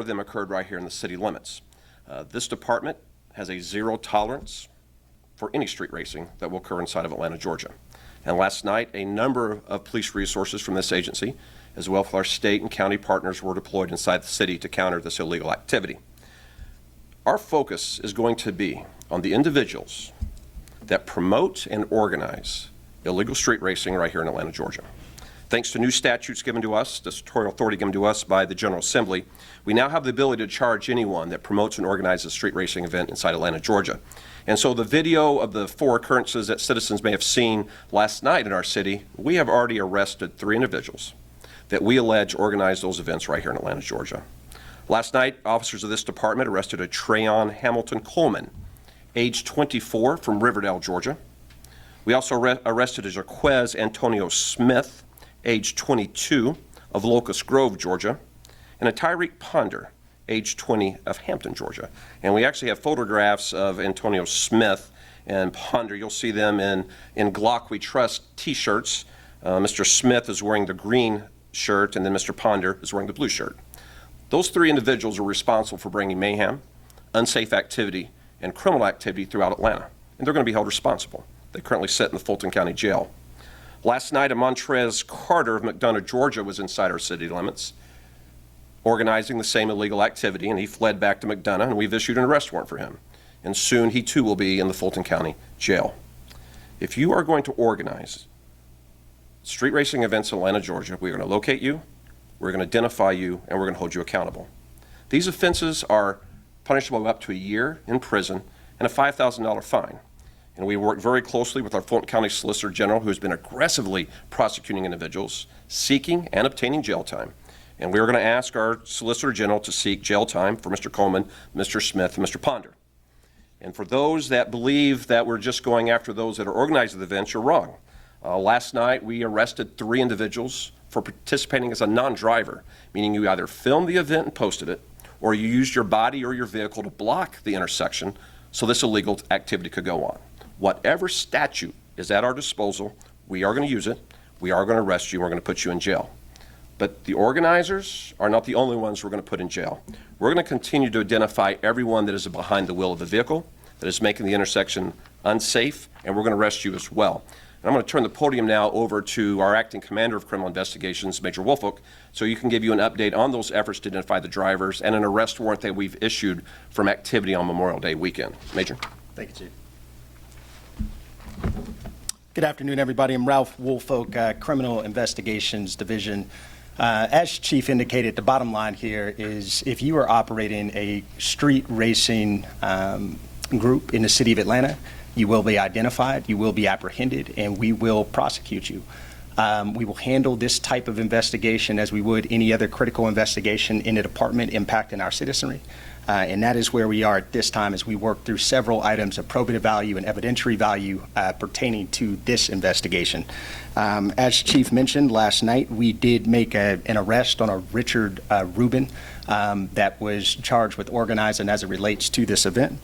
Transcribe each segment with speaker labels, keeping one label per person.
Speaker 1: of them occurred right here in the city limits. This department has a zero tolerance for any street racing that will occur inside of Atlanta, Georgia. And last night, a number of police resources from this agency, as well as our state and county partners, were deployed inside the city to counter this illegal activity. Our focus is going to be on the individuals that promote and organize illegal street racing right here in Atlanta, Georgia. Thanks to new statutes given to us, statutory authority given to us by the General Assembly, we now have the ability to charge anyone that promotes and organizes a street racing event inside Atlanta, Georgia. And so the video of the 4 occurrences that citizens may have seen last night in our city, we have already arrested 3 individuals that we allege organized those events right here in Atlanta, Georgia. Last night, officers of this department arrested a Trayon Hamilton Coleman, age 24, from Riverdale, Georgia. We also arrested a Jaquez Antonio Smith, age 22, of Locust Grove, Georgia, and a Tyreek Ponder, age 20, of Hampton, Georgia. And we actually have photographs of Antonio Smith and Ponder. You'll see them in Glock We Trust t-shirts. Mr. Smith is wearing the green shirt, and then Mr. Ponder is wearing the blue shirt. Those 3 individuals are responsible for bringing mayhem, unsafe activity, and criminal activity throughout Atlanta, and they're going to be held responsible. They currently sit in the Fulton County Jail. Last night, a Montrez Carter of McDonough, Georgia, was inside our city limits, organizing the same illegal activity, and he fled back to McDonough, and we've issued an arrest warrant for him. And soon he too will be in the Fulton County Jail. If you are going to organize street racing events in Atlanta, Georgia, we're going to locate you, we're going to identify you, and we're going to hold you accountable. These offenses are punishable by up to a year in prison and a $5,000 fine. And we work very closely with our Fulton County Solicitor General, who has been aggressively prosecuting individuals, seeking and obtaining jail time. And we are going to ask our Solicitor General to seek jail time for Mr. Coleman, Mr. Smith, and Mr. Ponder. And for those that believe that we're just going after those that are organizing the events, you're wrong. Last night, we arrested 3 individuals for participating as a non-driver, meaning you either filmed the event and posted it, or you used your body or your vehicle to block the intersection so this illegal activity could go on. Whatever statute is at our disposal, we are going to use it, we are going to arrest you, and we're going to put you in jail. But the organizers are not the only ones we're going to put in jail. We're going to continue to identify everyone that is behind the wheel of the vehicle, that is making the intersection unsafe, and we're going to arrest you as well. And I'm going to turn the podium now over to our Acting Commander of Criminal Investigations, Major Woolfolk, so you can give you an update on those efforts to identify the drivers and an arrest warrant that we've issued from activity on Memorial Day weekend. Major.
Speaker 2: Thank you, Chief. Good afternoon, everybody. I'm Ralph Woolfolk, Criminal Investigations Division. As Chief indicated, the bottom line here is if you are operating a street racing group in the city of Atlanta, you will be identified, you will be apprehended, and we will prosecute you. We will handle this type of investigation as we would any other critical investigation in the department impacting our citizenry. And that is where we are at this time as we work through several items of probative value and evidentiary value pertaining to this investigation. As Chief mentioned last night, we did make an arrest on a Richard Rubin that was charged with organizing as it relates to this event.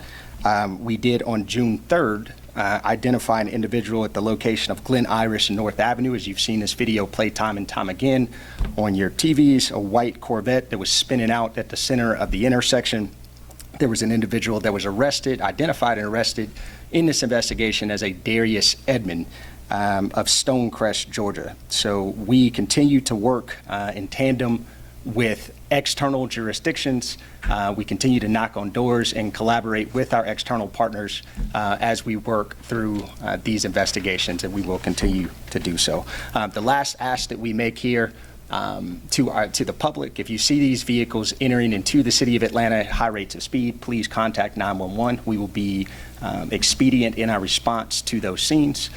Speaker 2: We did on June 3rd identify an individual at the location of Glen Irish and North Avenue. As you've seen this video play time and time again on your TVs, a white Corvette that was spinning out at the center of the intersection. There was an individual that was arrested, identified and arrested in this investigation as a Darius Edmond of Stonecrest, Georgia. So we continue to work in tandem with external jurisdictions. We continue to knock on doors and collaborate with our external partners as we work through these investigations, and we will continue to do so. The last ask that we make here to the public, if you see these vehicles entering into the city of Atlanta at high rates of speed, please contact 911. We will be expedient in our response to those scenes.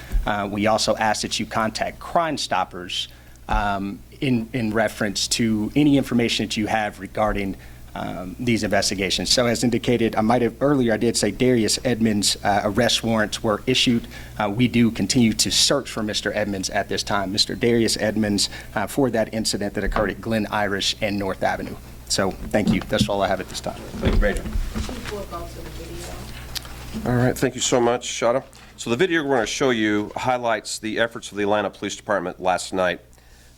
Speaker 2: We also ask that you contact Crime Stoppers in reference to any information that you have regarding these investigations. So as indicated, I did say Darius Edmonds arrest warrants were issued. We do continue to search for Mr. Edmonds at this time, Mr. Darius Edmonds, for that incident that occurred at Glen Irish and North Avenue. So thank you. That's all I have at this time.
Speaker 1: Thank you, Major. All right, thank you so much, Shada. So the video we're going to show you highlights the efforts of the Atlanta Police Department last night.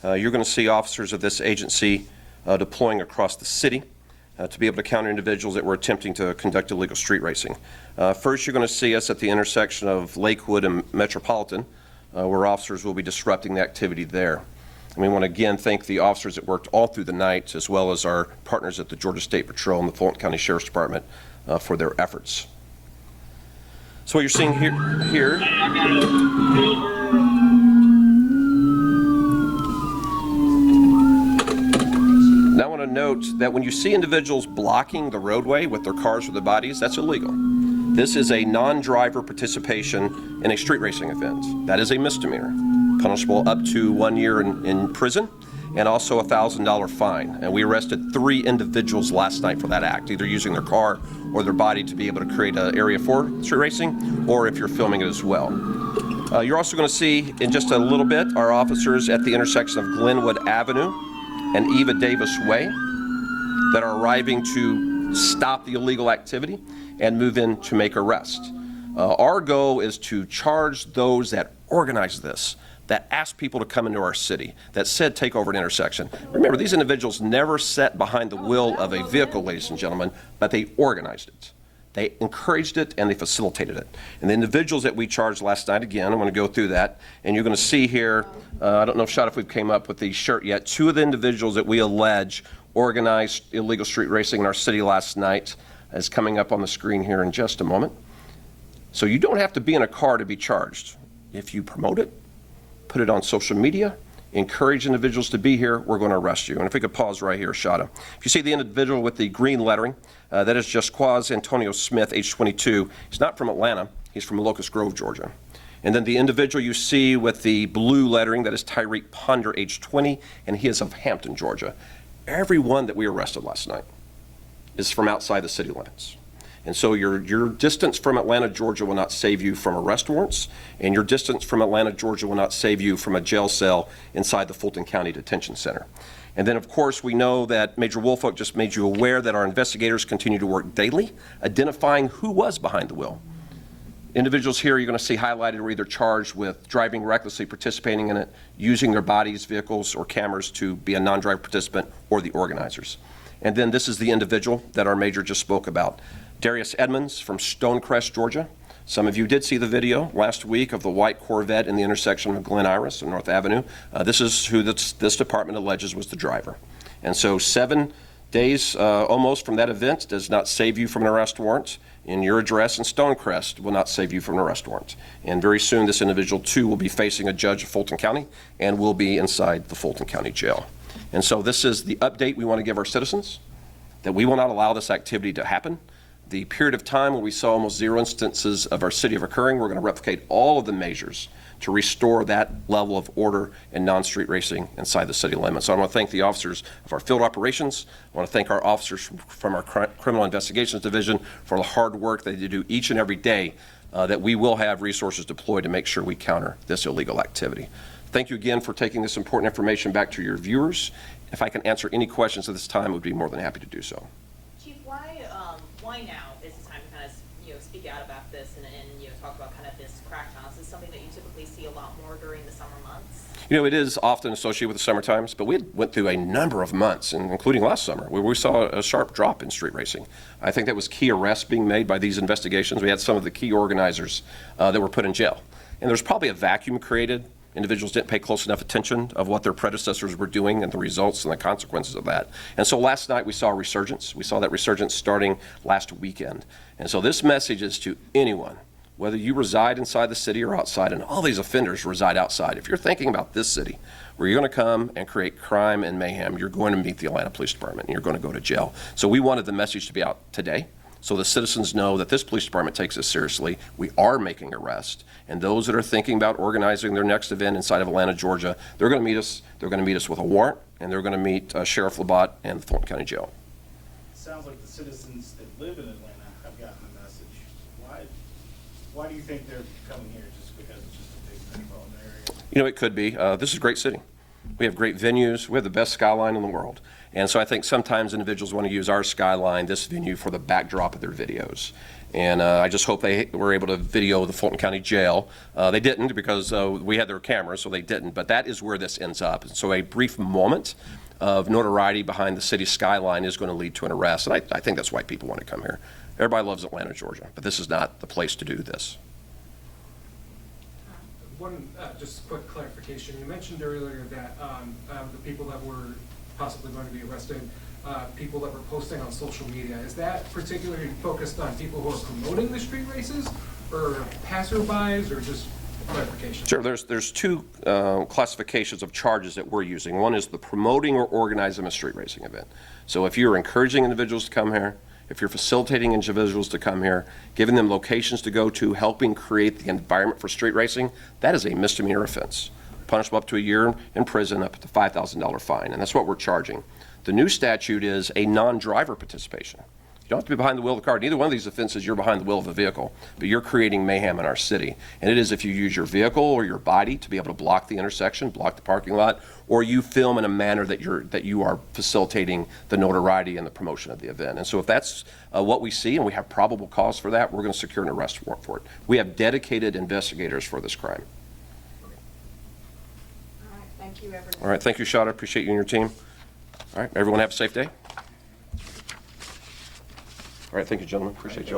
Speaker 1: You're going to see officers of this agency deploying across the city. to be able to counter individuals that were attempting to conduct illegal street racing. First, you're going to see us at the intersection of Lakewood and Metropolitan, where officers will be disrupting the activity there. And we want to again thank the officers that worked all through the night, as well as our partners at the Georgia State Patrol and the Fulton County Sheriff's Department for their efforts. So what you're seeing here now I want to note that when you see individuals blocking the roadway with their cars or their bodies, that's illegal. This is a non-driver participation in a street racing event. That is a misdemeanor, punishable up to 1 year in prison and also a $1,000 fine. And we arrested 3 individuals last night for that act, either using their car or their body to be able to create an area for street racing, or if you're filming it as well. You're also going to see in just a little bit our officers at the intersection of Glenwood Avenue and Eva Davis Way that are arriving to stop the illegal activity and move in to make arrests. Our goal is to charge those that organize this, that asked people to come into our city, that said take over an intersection. Remember, these individuals never sat behind the wheel of a vehicle, ladies and gentlemen, but they organized it. They encouraged it and they facilitated it. And the individuals that we charged last night, again, I'm going to go through that, and you're going to see here, I don't know, Shot, if we've came up with the shirt yet, 2 of the individuals that we allege organized illegal street racing in our city last night is coming up on the screen here in just a moment. So you don't have to be in a car to be charged. If you promote it, put it on social media, encourage individuals to be here, we're going to arrest you. And if we could pause right here, Shada. If you see the individual with the green lettering, that is Jasquaz Antonio Smith, age 22. He's not from Atlanta. He's from Locust Grove, Georgia. And then the individual you see with the blue lettering, that is Tyreek Ponder, age 20, and he is of Hampton, Georgia. Everyone that we arrested last night is from outside the city limits. And so your distance from Atlanta, Georgia will not save you from arrest warrants, and your distance from Atlanta, Georgia will not save you from a jail cell inside the Fulton County Detention Center. And then, of course, we know that Major Woolfolk just made you aware that our investigators continue to work daily, identifying who was behind the wheel. Individuals here you're going to see highlighted were either charged with driving recklessly, participating in it, using their bodies, vehicles, or cameras to be a non-driver participant, or the organizers. And then this is the individual that our major just spoke about. Darius Edmonds from Stonecrest, Georgia. Some of you did see the video last week of the white Corvette in the intersection of Glen Iris and North Avenue. This is who this department alleges was the driver. And so 7 days almost from that event does not save you from an arrest warrant, and your address in Stonecrest will not save you from an arrest warrant. And very soon this individual too will be facing a judge of Fulton County and will be inside the Fulton County Jail. And so this is the update we want to give our citizens, that we will not allow this activity to happen. The period of time where we saw almost 0 instances of our city of occurring, we're going to replicate all of the measures to restore that level of order and non-street racing inside the city limits. So I want to thank the officers of our field operations. I want to thank our officers from our criminal investigations division for the hard work they do each and every day, that we will have resources deployed to make sure we counter this illegal activity. Thank you again for taking this important information back to your viewers. If I can answer any questions at this time, I would be more than happy to do so.
Speaker 3: Chief, why now is the time to kind of speak out about this and talk about kind of this crackdown? Is this something that you typically see a lot more during the summer months?
Speaker 1: It is often associated with the summer times, but we went through a number of months, and including last summer, where we saw a sharp drop in street racing. I think that was key arrests being made by these investigations. We had some of the key organizers that were put in jail. And there's probably a vacuum created. Individuals didn't pay close enough attention of what their predecessors were doing and the results and the consequences of that. And so last night we saw a resurgence. We saw that resurgence starting last weekend. And so this message is to anyone, whether you reside inside the city or outside, and all these offenders reside outside. If you're thinking about this city, where you're going to come and create crime and mayhem, you're going to meet the Atlanta Police Department and you're going to go to jail. So we wanted the message to be out today, so the citizens know that this police department takes this seriously. We are making arrests, and those that are thinking about organizing their next event inside of Atlanta, Georgia, they're going to meet us. They're going to meet us with a warrant, and they're going to meet Sheriff Labatt and the Fulton County Jail.
Speaker 4: Sounds like the citizens that live in Atlanta have gotten the message. Why do you think they're coming here? Just because it's just a big metropolitan area?
Speaker 1: It could be. This is a great city. We have great venues. We have the best skyline in the world. And so I think sometimes individuals want to use our skyline, this venue, for the backdrop of their videos. And I just hope they were able to video the Fulton County Jail. They didn't, because we had their cameras, so they didn't. But that is where this ends up. So a brief moment of notoriety behind the city skyline is going to lead to an arrest. And I think that's why people want to come here. Everybody loves Atlanta, Georgia, but this is not the place to do this.
Speaker 5: One, just quick clarification. You mentioned earlier that the people that were possibly going to be arrested, people that were posting on social media, is that particularly focused on people who are promoting the street races or passerbys, or just clarification?
Speaker 1: Sure, there's two classifications of charges that we're using. One is the promoting or organizing a street racing event. So if you're encouraging individuals to come here, if you're facilitating individuals to come here, giving them locations to go to, helping create the environment for street racing, that is a misdemeanor offense. Punishable up to a year in prison, up to $5,000 fine, and that's what we're charging. The new statute is a non-driver participation. You don't have to be behind the wheel of the car. Neither one of these offenses, you're behind the wheel of a vehicle, but you're creating mayhem in our city. And it is if you use your vehicle or your body to be able to block the intersection, block the parking lot, or you film in a manner that you are facilitating the notoriety and the promotion of the event. And so if that's what we see and we have probable cause for that, we're going to secure an arrest warrant for it. We have dedicated investigators for this crime.
Speaker 6: All right, thank you, everyone.
Speaker 1: All right, thank you, Shada. Appreciate you and your team. All right, everyone have a safe day. All right, thank you, gentlemen. Appreciate you all.